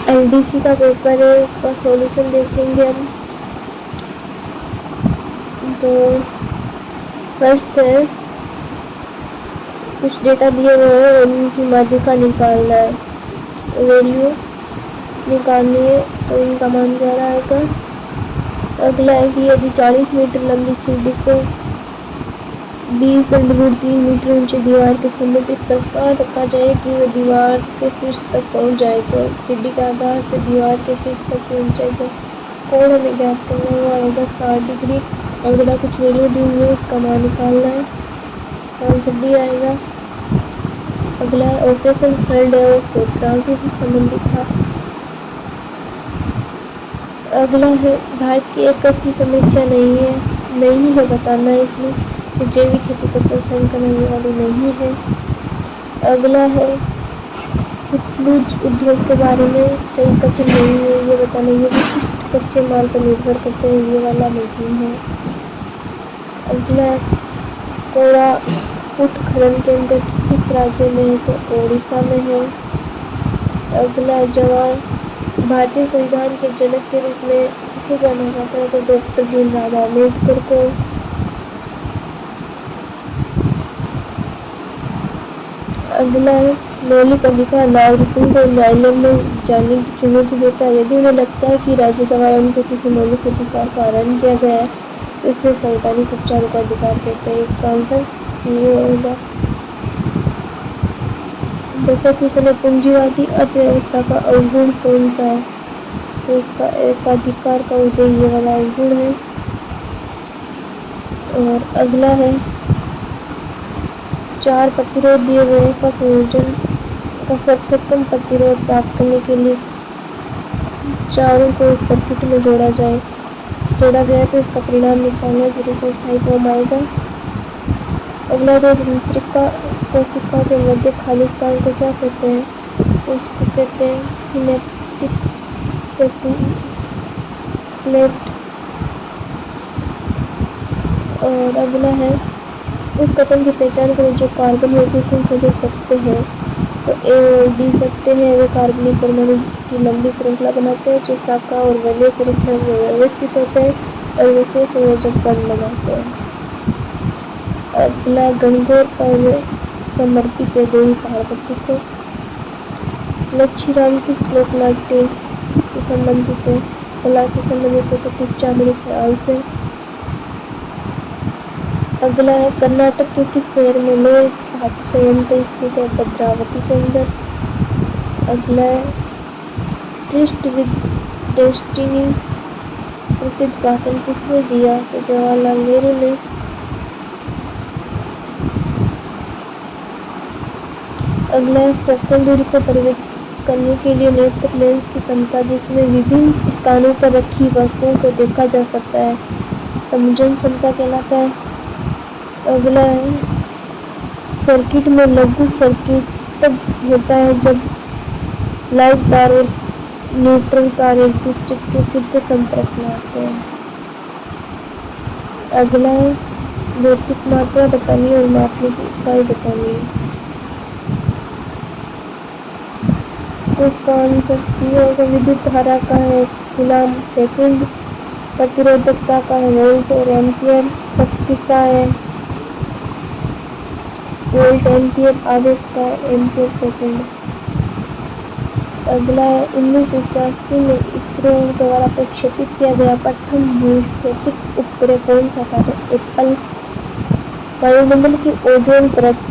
LDC का paper है, उसका सॉल्यूशन देखेंगे हम। तो फर्स्ट है, कुछ डेटा दिए हुए हैं, उनकी माध्यिका निकालना है, वैल्यू निकालनी है। तो इनका मान क्या आएगा। अगला है कि यदि 40 मीटर लंबी सीढ़ी को 20√3 मीटर ऊंची दीवार के समीप इस प्रकार रखा जाए कि वह दीवार के शीर्ष तक पहुंच जाए, तो सीढ़ी के आधार से दीवार के शीर्ष तक पहुंच जाए, तो कोण हमें ज्ञात करना है, वो आएगा 60 डिग्री। अगला कुछ वैल्यू दी हुई है, इसका मान निकालना है, आंसर डी आएगा। अगला ऑपरेशन फ्लड और क्षेत्रांक से संबंधित था। अगला है भारत की एक ऐसी समस्या नहीं है बताना है इसमें, तो जैविक खेती को प्रोत्साहन करने वाली नहीं है। अगला है फुटलूज उद्योग के बारे में सही कथन नहीं है, ये बताना, ये विशिष्ट कच्चे माल पर निर्भर करते हैं, ये वाला नहीं है। अगला कोड़ा उत्खनन केंद्र किस राज्य में है, तो ओडिशा में है। अगला जवाहर भारतीय संविधान के जनक के रूप में किसे जाना जाता है, तो डॉक्टर भीमराव अम्बेडकर को। अगला मौलिक अधिकार नागरिकों को न्यायालय में जाने की चुनौती देता है यदि उन्हें लगता है कि राज्य द्वारा उनके किसी मौलिक अधिकार का हनन किया गया है, तो इसे संवैधानिक उपचारों का अधिकार कहते हैं। इसका आंसर सी होगा। जैसा कि उसने पूंजीवादी अर्थव्यवस्था का अवगुण कौन सा है, तो इसका एकाधिकार का उदय ये वाला अवगुण है। और अगला है 4 प्रतिरोध दिए गए का संयोजन का सबसे कम प्रतिरोध प्राप्त करने के लिए चारों को एक सर्किट में जोड़ा गया, तो इसका परिणाम निकालना 0.5 ओम आएगा। अगला तंत्रिका कोशिका के मध्य खाली स्थान को क्या कहते हैं, तो इसको कहते हैं सिनेप्टिक प्लेट। और अगला है उस कथन की पहचान करें जो कार्बन यौगिकों को दे सकते हैं, तो ए और डी सकते हैं वे कार्बनिक परमाणु की लंबी श्रृंखला बनाते हैं जो शाखा और वलय संरचना में व्यवस्थित होते हैं और विशेष संयोजक बंध बनाते हैं। अगला गणगौर पर्व समर्पित है देवी पार्वती को। लक्ष्मीराम की श्लोक नाट्य से संबंधित है, कला से संबंधित है, तो कुछ चांदनी ख्याल से। अगला है कर्नाटक के किस शहर में लोह इस्पात संयंत्र स्थित है, भद्रावती के अंदर। अगला है ट्रिस्ट विद डेस्टिनी प्रसिद्ध भाषण किसने दिया, तो जवाहरलाल नेहरू ने। अगला है फोकल दूरी को परिवर्तित करने के लिए नेत्र लेंस की क्षमता जिसमें विभिन्न स्थानों पर रखी वस्तुओं को देखा जा सकता है, समझन क्षमता कहलाता है। अगला है सर्किट में लघु सर्किट तब होता है जब लाइव तार और न्यूट्रल तार एक दूसरे के सीधे संपर्क में आते हैं। अगला है भौतिक मात्रा बतानी और मापने की इकाई बतानी है, तो इसका आंसर सी होगा। विद्युत धारा का है कूलम सेकंड, प्रतिरोधकता का है वोल्ट और एम्पियर, शक्ति का है वोल्ट एम्पियर, आवेश का एम्पियर सेकंड। अगला है 1981 में इसरो द्वारा प्रक्षेपित किया गया प्रथम भूस्थितिक उपग्रह कौन सा था, तो एप्पल। वायुमंडल की ओजोन परत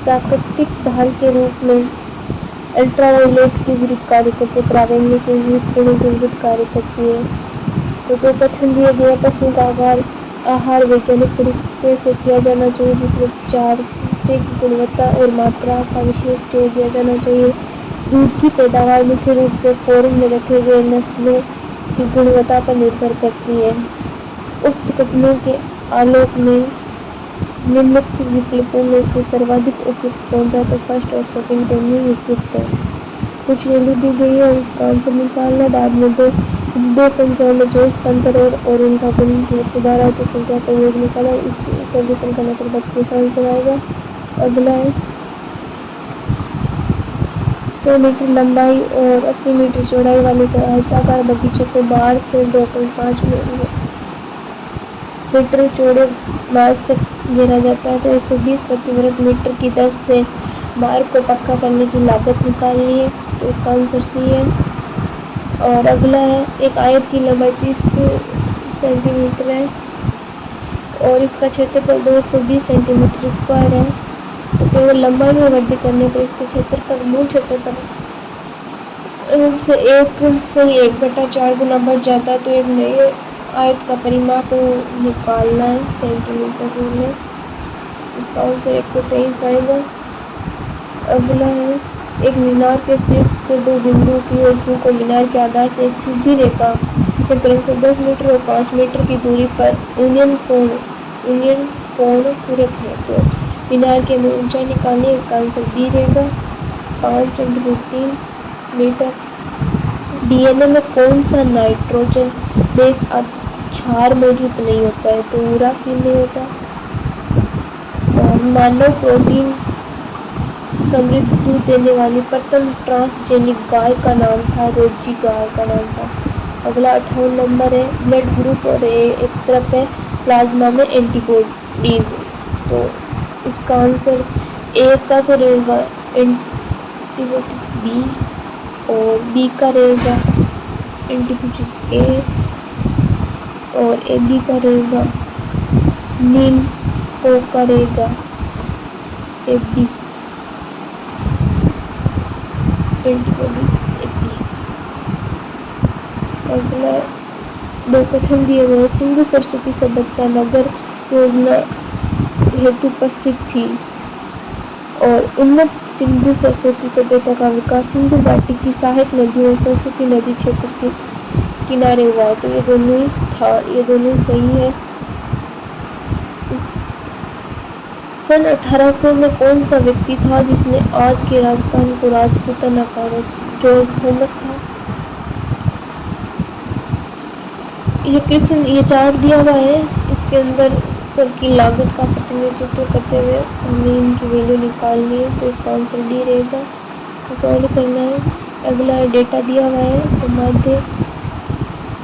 प्राकृतिक ढाल के रूप में अल्ट्रावायलेट के विरुद्ध कार्य करते, पराबैंगनी के विरुद्ध किरणों के विरुद्ध कार्य करती है। तो 2 कथन दिए गए, पशुओं का आहार वैज्ञानिक तरीके से किया जाना चाहिए जिसमें चारे की गुणवत्ता और मात्रा का विशेष जोर दिया जाना चाहिए। दूध की पैदावार मुख्य रूप से फॉर्म में रखे गए नस्लों की गुणवत्ता पर निर्भर करती है। उक्त कथनों के आलोक में निम्नलिखित विकल्पों में से सर्वाधिक उपयुक्त कौन सा, तो फर्स्ट और सेकंड दोनों उपयुक्त है। कुछ वैल्यू दी गई है और इसका आंसर निकालना। बाद में दो संख्याओं में 24 का अंतर और उनका गुणनफल 12 है, तो संख्या का योग निकाला, इसकी सॉल्यूशन करने पर 32 आंसर आएगा। अगला है 100 मीटर लंबाई और 80 मीटर चौड़ाई वाले आयताकार बगीचे को बाहर से 2.5 मीटर चौड़े मार्ग तक घेरा जाता है। तो 120 प्रति वर्ग मीटर की दर से मार्ग को पक्का करने की लागत निकालनी है। तो इसका आंसर सी है। और अगला है, एक आयत की लंबाई 30 सेंटीमीटर है और इसका क्षेत्रफल 220 सेंटीमीटर स्क्वायर है। तो केवल लंबाई में वृद्धि करने पर इसके क्षेत्रफल मूल क्षेत्रफल से 1/4 गुना बढ़ जाता है। तो एक नए आयत का परिमाप निकालना है सेंटीमीटर में। इसका आंसर 123 आएगा। अगला है, एक मीनार के शीर्ष से दो बिंदुओं की ओर को मीनार के आधार से एक सीधी रेखा के क्रम से 10 मीटर और 5 मीटर की दूरी पर यूनियन कोण पूरक है। तो मीनार के ऊंचाई निकालने का आंसर बी रहेगा, 5 × 3 मीटर। डीएनए में कौन सा नाइट्रोजन बेस क्षार मौजूद नहीं होता है? तो यूरासिल नहीं होता। और मानव प्रोटीन समृद्ध दूध देने वाली प्रथम ट्रांसजेनिक गाय का नाम था, रोजी गाय का नाम था। अगला 58 नंबर है, ब्लड ग्रुप और एक तरफ है प्लाज्मा में एंटीबॉडीज। तो इसका आंसर ए का तो रहेगा एंटीबॉडी बी और बी का रहेगा एंटीबॉडी ए और ए बी का रहेगा नीम ओ का रहेगा A B antibodies A B. अगला दो कथन दिए गए, सिंधु सरस्वती सभ्यता नगर योजना हेतु प्रसिद्ध थी और उन्नत सिंधु सरस्वती सभ्यता का विकास सिंधु घाटी की सहायक नदियों और सरस्वती नदी क्षेत्र के किनारे हुआ। तो ये दोनों ही था, ये दोनों सही है। सन 1800 में कौन सा व्यक्ति था जिसने आज के राजस्थान को राजपूताना कहा? जॉर्ज थॉमस था। ये चार्ट दिया हुआ है, इसके अंदर सबकी लागत का प्रतिनिधित्व करते हुए हमें इनकी वैल्यू निकालनी है। तो इसका आंसर डी रहेगा, सॉल्व करना है। अगला डेटा दिया हुआ है, तो माध्य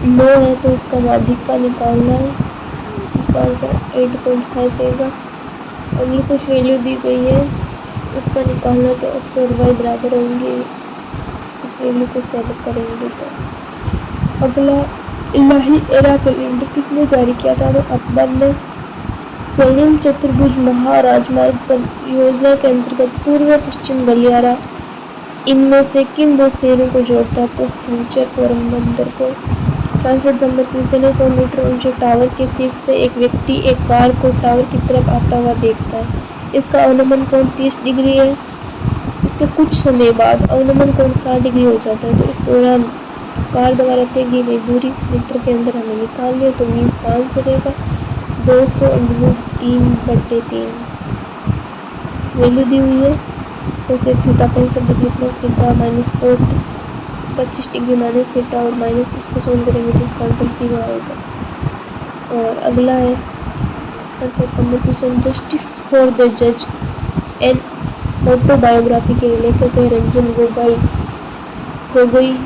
9 है तो इसका माध्यिका निकालना है। इसका आंसर 8.5 रहेगा। अगली कुछ वैल्यू दी गई है, इसका निकालना तो x और y बराबर होंगे, इस वैल्यू को सेलेक्ट करेंगे। तो अगला, इलाही एरा कैलेंडर किसने जारी किया था? तो अकबर ने। स्वर्णिम चतुर्भुज महाराजमार्ग परियोजना के अंतर्गत पूर्व पश्चिम गलियारा इनमें से किन दो शहरों को जोड़ता है? तो सिलचर पोरबंदर को। 66 नंबर क्वेश्चन है, 100 मीटर ऊंचे टावर के शीर्ष से एक व्यक्ति एक कार को टावर की तरफ आता हुआ देखता है। इसका अवनमन कोण 30 डिग्री है। इसके कुछ समय बाद अवनमन कोण 60 डिग्री हो जाता है। तो इस दौरान कार द्वारा तय की गई दूरी मीटर के अंदर हमें निकालनी है। तो 5 रहेगा, 200√3/3 वैल्यू दी हुई है। जैसे theta 65 degree plus theta minus 40 25 degree minus theta और माइनस इसको सोल्व करेंगे तो इसका आंसर 0 आएगा। और अगला है क्वेश्चन, जस्टिस फॉर द जज एन ऑटोबायोग्राफी के लेखक है रंजन गोगोई।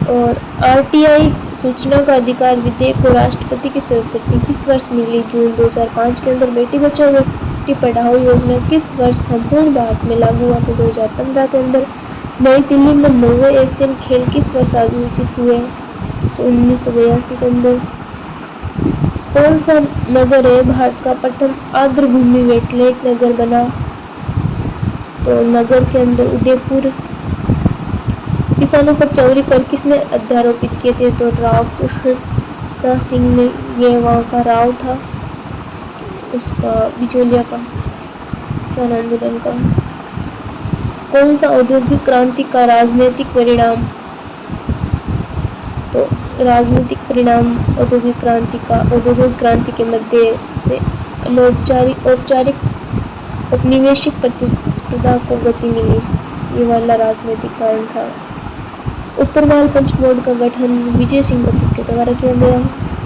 और आरटीआई सूचना का अधिकार विधेयक को राष्ट्रपति की स्वीकृति किस वर्ष मिली? जून 2005 के अंदर। बेटी बचाओ बेटी पढ़ाओ योजना किस वर्ष संपूर्ण भारत में लागू हुआ? तो 2015 के अंदर। नई दिल्ली में 9वें एशियन खेल किस वर्ष आयोजित हुए? तो 1982 के अंदर। कौन सा नगर है भारत का प्रथम आर्द्रभूमि वेटलैंड नगर बना? तो नगर के अंदर उदयपुर। किसानों पर चोरी कर किसने अध्यारोपित किए थे? तो राव कृष्ण सिंह ने, ये वहाँ का राव था, उसका बिचौलिया का किसान आंदोलन का। कौन सा औद्योगिक क्रांति का राजनीतिक परिणाम? तो राजनीतिक परिणाम औद्योगिक क्रांति के मध्य से औपचारिक औपनिवेशिक प्रतिस्पर्धा को गति मिली, ये वाला राजनीतिक कारण था। ऊपरवाल पंच बोर्ड का गठन विजय सिंह के द्वारा किया गया।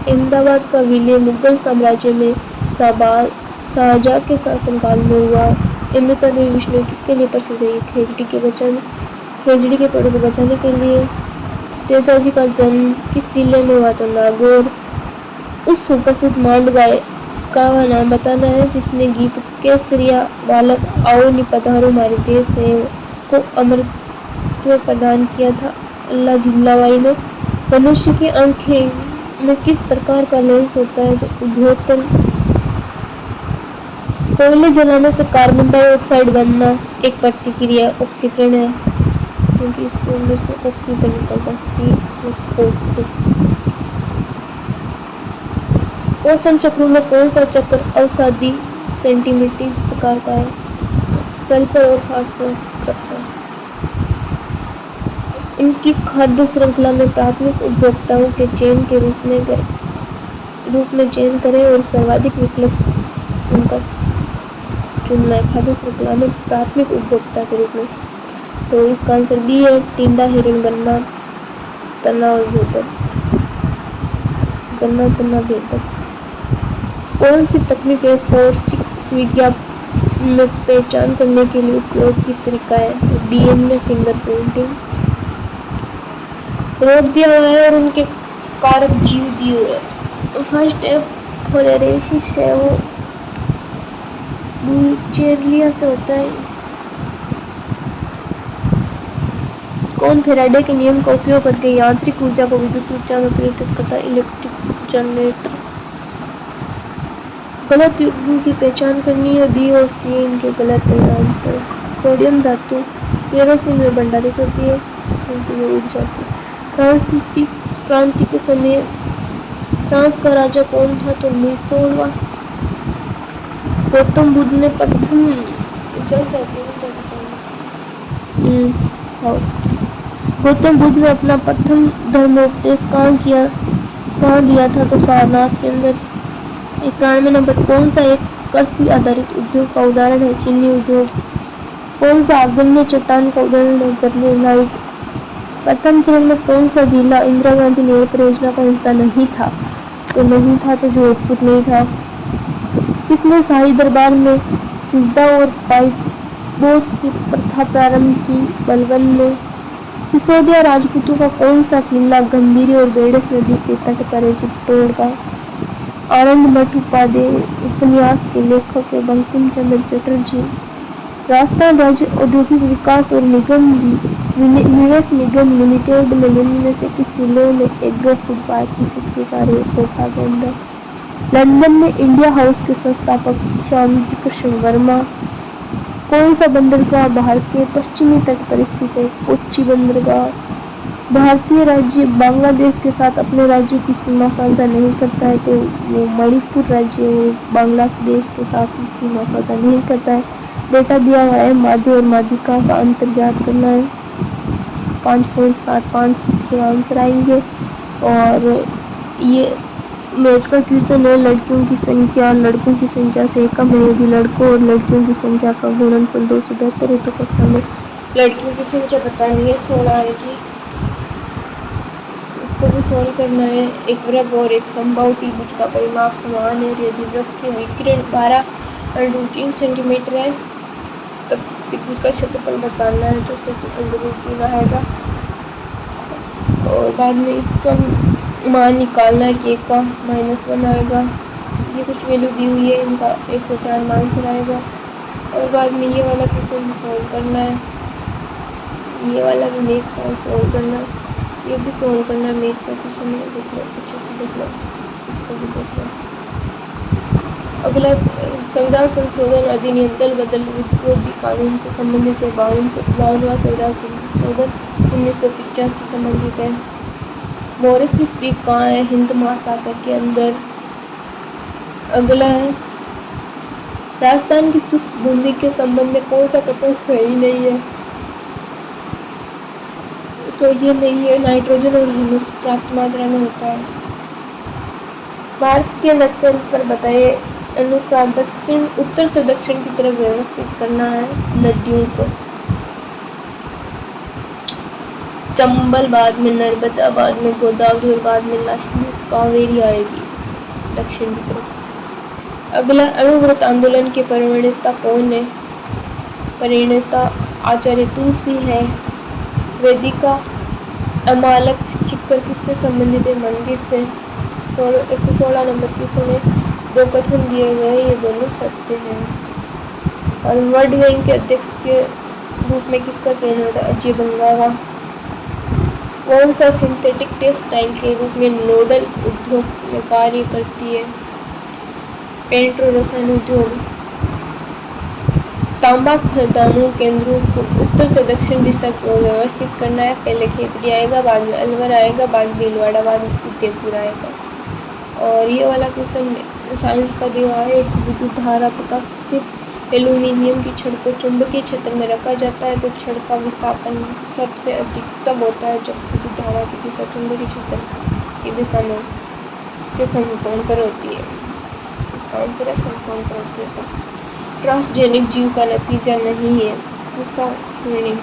अहमदाबाद का विलय मुगल साम्राज्य में शाहजहां के शासनकाल में हुआ। अमृता देवी बिश्नोई किसके लिए प्रसिद्ध है? खेजड़ी के वचन। खेजड़ी के पेड़ों को बचाने के लिए। नेताजी का जन्म किस जिले में हुआ? तो नागौर। उस सुप्रसिद्ध मांड गायक का नाम बताना है जिसने गीत केसरिया बालक आओ नि पधारो हमारे देश है को अमरत्व प्रदान किया था। अल्लाह जिल्लाबाई ने। मनुष्य की आंखें में किस प्रकार का लेंस होता है? तो उद्घोतन। कोयले जलाने से कार्बन डाइऑक्साइड बनना एक प्रतिक्रिया ऑक्सीकरण है क्योंकि इसके अंदर से ऑक्सीजन निकलता है। पोषण चक्रों में कौन सा चक्र अवसादी सेंटीमीटर प्रकार का है? सल्फर और फास्फोरस चक्र। इनकी खाद्य श्रृंखला में प्राथमिक उपभोक्ताओं के चयन के रूप में चयन करें और सर्वाधिक विकल्प उनका चुनना है। खाद्य श्रृंखला में प्राथमिक उपभोक्ता के रूप में, तो इसका आंसर बी है। टिंडा, हिरण, गन्ना, तना और भेदक। गन्ना, तना, भेदक। कौन सी तकनीक है फोरेंसिक विज्ञान में पहचान करने के लिए उपयोग की तरीका है? तो डीएनए फिंगरप्रिंटिंग। रोग दिया हुआ है और उनके कारक जीव दिए हुए हैं। फर्स्ट है फोरेरेसिस है, वो बुचेरिया से होता है। कौन फैराडे के नियम का उपयोग करके यांत्रिक ऊर्जा को विद्युत ऊर्जा में परिवर्तित करता है? Electric generator. गलत युग्म की पहचान करनी है। बी और सी इनके गलत है आंसर। सोडियम धातु केरोसिन में भंडारित होती है तो ये उड़ जाती है। फ्रांसीसी क्रांति के समय फ्रांस का राजा कौन था? तो लुई 16वां। गौतम बुद्ध ने प्रथम जल जाती है गौतम बुद्ध ने अपना प्रथम धर्मोपदेश कहाँ दिया था? तो सारनाथ के अंदर। 91 नंबर। कौन सा एक कृषि आधारित उद्योग का उदाहरण है? चीनी उद्योग। कौन सा आग्नेय चट्टान का उदाहरण है? ग्रेनाइट। प्रथम चरण में कौन सा जिला इंदिरा गांधी नहर परियोजना का हिस्सा नहीं था? तो नहीं था, तो जोधपुर नहीं था। किसने शाही दरबार में सिजदा और पायपोस की प्रथा प्रारंभ की? बलबन ने। सिसोदिया राजपूतों का कौन सा किला गंभीर और बेड़स नदी के तट पर है? चित्तौड़ का। आनंद मठ उपन्यास के लेखक है बंकिम चंद्र चटर्जी। राजस्थान राज्य औद्योगिक विकास और निवेश निगम लिमिटेड में निम्न में से किस जिले में एग्रो फूड पार्क विकसित किए जा रहे हैं? कोटा के अंदर। लंदन में इंडिया हाउस के संस्थापक श्यामजी कृष्ण वर्मा। कौन सा बंदरगाह भारत के पश्चिमी तट पर स्थित है? कोच्चि बंदरगाह। भारतीय राज्य बांग्लादेश के साथ अपने राज्य की सीमा साझा नहीं करता है तो वो मणिपुर राज्य और बांग्लादेश के साथ सीमा साझा नहीं करता है। डेटा दिया हुआ है माध्य और माध्यिका का अंतर ज्ञात करना है। 5.75 इसके आंसर आएंगे। और ये मैथ्स का क्वेश्चन है। लड़कियों की संख्या लड़कों की संख्या से कम है यदि लड़कों और लड़कियों की संख्या का गुणनफल 2 से बेहतर है तो कक्षा में लड़कियों की संख्या बतानी है। 16 आएगी। इसको भी सॉल्व करना है। एक वृत्त और एक समबाहु त्रिभुज का परिमाप समान है यदि वृत्त की विकिरण 12√3 सेंटीमीटर है तब त्रिभुज का क्षेत्रफल बताना है तो √3 आएगा। और बाद में इसका मान निकालना है कि एक का -1 आएगा। ये कुछ वैल्यू दी हुई है, इनका 158 आंसर आएगा। और बाद में ये वाला क्वेश्चन भी सॉल्व करना है। ये वाला भी मैथ का सॉल्व करना है। ये भी सॉल्व करना है। मैथ का क्वेश्चन है, देख लो अच्छे से देख लो, इसको भी देख लो। अगला संविधान संशोधन अधिनियम दल बदल विरोधी कानून से संबंधित है। 52वां संविधान संशोधन 1950 से संबंधित है। मॉरिशस द्वीप कहाँ है? हिंद महासागर के अंदर। अगला है राजस्थान की शुष्क भूमि के संबंध में कौन सा कथन सही नहीं है? तो ये नहीं है। नाइट्रोजन और ह्यूमस पर्याप्त मात्रा में होता है। भारत के नक्शे पर बताए अनुसार उत्तर से दक्षिण की तरफ व्यवस्थित करना है नदियों को। चंबल, बाद में नर्मदा, बाद में गोदावरी और बाद में लास्ट में कावेरी आएगी दक्षिण की तरफ। अगला अणुव्रत आंदोलन के प्रणेता कौन है? प्रणेता आचार्य तुलसी है। वेदिका अमालक शिखर किससे संबंधित है? मंदिर से। 116 नंबर क्वेश्चन में 2 कथन दिए गए, ये दोनों सत्य हैं। और वर्ल्ड बैंक के अध्यक्ष के रूप में किसका चयन होता है? अजय बंगा का। कौन सा सिंथेटिक टेक्सटाइल के रूप में नोडल उद्योग में कार्य करती है? पेट्रो रसायन उद्योग। तांबा खदानों केंद्रों को उत्तर से दक्षिण दिशा को व्यवस्थित करना है। पहले खेतड़ी आएगा, बाद में अलवर आएगा, बाद में भीलवाड़ा, बाद में उदयपुर आएगा। और ये वाला क्वेश्चन साइंस का दिया है। एक विद्युत धारा प्रकाशित एल्यूमीनियम की छड़ को चुंबकीय क्षेत्र में रखा जाता है तो छड़ का विस्थापन सबसे अधिकतम होता है जब विद्युत धारा की दिशा चुंबकीय क्षेत्र की दिशा में के समकोण पर होती है। इसका आंसर है समकोण पर होती है। तो ट्रांसजेनिक जीव का नतीजा नहीं है, उसका श्रेणी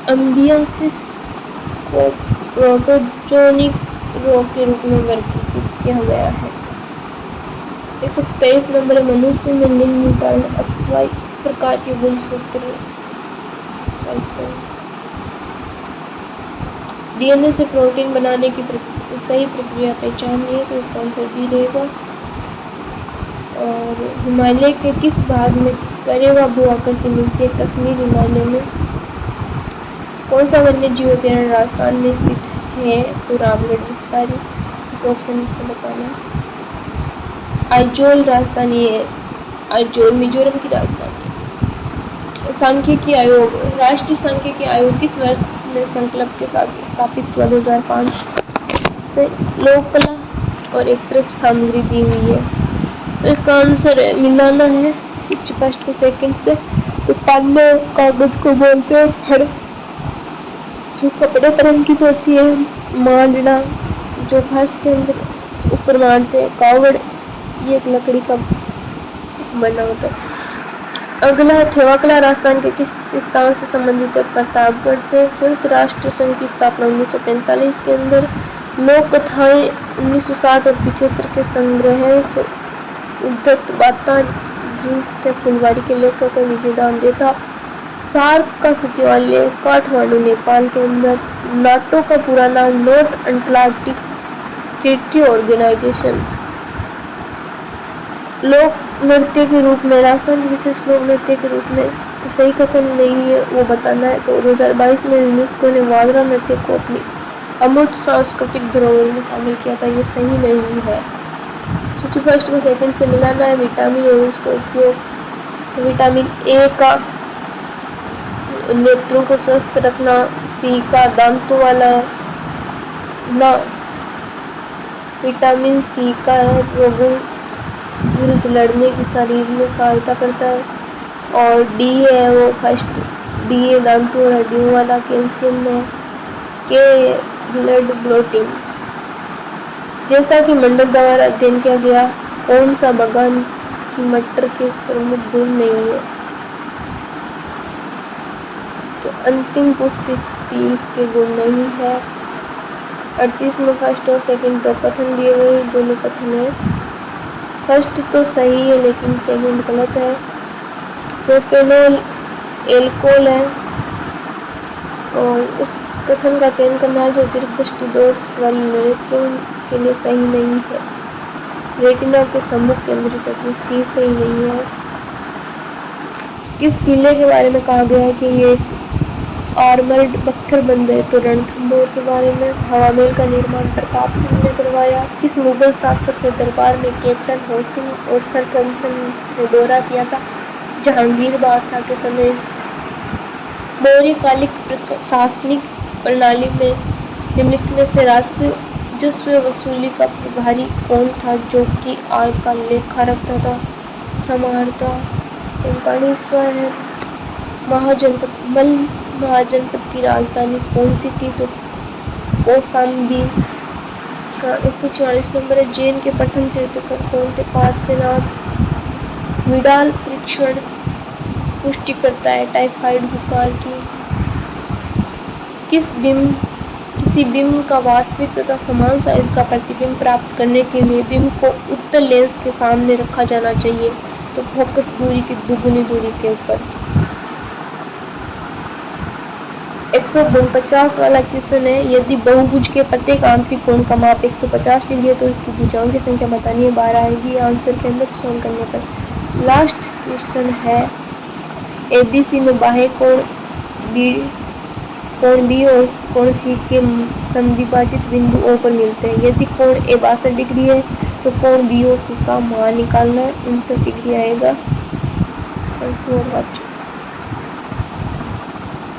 अम्बियासिस को प्रोटोजोनिक रोग के रूप में वर्गीकृत किया गया है। 123 नंबर मनुष्य में निम्न XY प्रकार के गुणसूत्र डीएनए से प्रोटीन बनाने की सही प्रक्रिया पहचानिए, तो इसका आंसर बी रहेगा। और हिमालय के किस भाग में करेवा भू आकृति मिलती है? कश्मीर हिमालय में। कौन सा वन्य जीव अभयारण्य राजस्थान में स्थित है? तो रामगढ़ विस्तारी। इस ऑप्शन से बताना। आइजोल राजधानी है, आइजोल मिजोरम की राजधानी है। सांख्यिकी आयोग, राष्ट्रीय सांख्यिकी आयोग किस वर्ष में संकल्प के साथ स्थापित हुआ? 2005 से। लोक कला और एक तरफ सामग्री दी हुई है, तो इसका आंसर है मिलाना है। फर्स्ट को सेकंड से। तो पन्ने कागज को बोलते हैं फड़, जो कपड़े पर अंकित होती है। मांडना, जो फर्श के अंदर ऊपर मारते हैं। कावड़, ये एक लकड़ी का बना होता है। अगला थेवाकला राजस्थान के किस स्थान से संबंधित है? प्रतापगढ़ से। संयुक्त राष्ट्र संघ की स्थापना 1945 के अंदर। लोक कथाएं 1960 और 75 के संग्रह से उद्धत वार्ता ग्रीस से फुलवारी के लेखक का विजयदान देता। सार्क का सचिवालय काठमांडू नेपाल के अंदर। नाटो का पूरा नाम नॉर्थ अटलांटिक ट्रीटी ऑर्गेनाइजेशन। लोक नृत्य के रूप में राजस्थान के विशेष लोक नृत्य के रूप में सही कथन नहीं है, वो बताना है। तो 2022 में यूनेस्को ने वागरा नृत्य को अपनी अमूर्त सांस्कृतिक धरोहर में शामिल किया था, ये सही नहीं है। सूची फर्स्ट को सेकंड से मिलाना है। विटामिन और उसका उपयोग, तो विटामिन ए का नेत्रों को स्वस्थ रखना, सी का दांतों वाला ना, विटामिन सी का रोगों विरुद्ध लड़ने की शरीर में सहायता करता है। और डी है वो फर्स्ट, डी है दांतों और हड्डियों वाला। कैल्शियम है। के ब्लड ब्लोटिंग। जैसा कि मंडल द्वारा अध्ययन किया गया, कौन सा बगान की मटर के प्रमुख गुण नहीं है? तो अंतिम पुष्प इसके गुण नहीं है। 38 में फर्स्ट और सेकंड दो कथन दिए हुए, दोनों कथन है। फर्स्ट तो सही है लेकिन सेकंड गलत है। प्रोपेनॉल एल्कोहल है और उस कथन का चयन करना है जो दीर्घ दृष्टि दोष वाली नेत्रों के लिए सही नहीं है। रेटिना के सम्मुख केंद्रित होती है, सी सही नहीं है। किस किले के बारे में कहा गया है कि ये आर्मर्ड बख्तरबंद है? तो रणथंभौर के बारे में। हवामहल का निर्माण प्रताप सिंह ने करवाया। किस मुगल शासक के दरबार में कैप्टन होसिंग और सर थॉमसन ने दौरा किया था? जहांगीर बादशाह के समय। मौर्यकालिक प्रशासनिक प्रणाली में निम्नलिखित में से राजस्व वसूली का प्रभारी कौन था जो कि आय का लेखा रखता था? समाहर्ता। 45वां है महाजनपद की राजधानी कौन सी थी? तो कौशाम्बी। 146 नंबर है जैन के प्रथम तीर्थंकर कौन थे? पार्श्वनाथ। विडाल परीक्षण पुष्टि करता है टाइफाइड बुखार की। किसी बिंब का वास्तविक तथा समान साइज का प्रतिबिंब प्राप्त करने के लिए बिंब को उत्तल लेंस के सामने रखा जाना चाहिए। तो फोकस दूरी की दुगुनी दूरी के ऊपर। 149 वाला क्वेश्चन है, यदि बहुभुज के प्रत्येक आंतरिक कोण का माप 150 डिग्री है तो इसकी भुजाओं की संख्या बतानी है। 12 आएगी आंसर के अंदर सॉल्व करने पर। लास्ट क्वेश्चन है, एबीसी में बाह्य कोण बी और कोण सी के समद्विभाजित बिंदु ओ पर मिलते हैं। यदि कोण ए 62 डिग्री है तो कोण बी और सी का मान निकालना है। 59 डिग्री आएगा। Thanks for watching.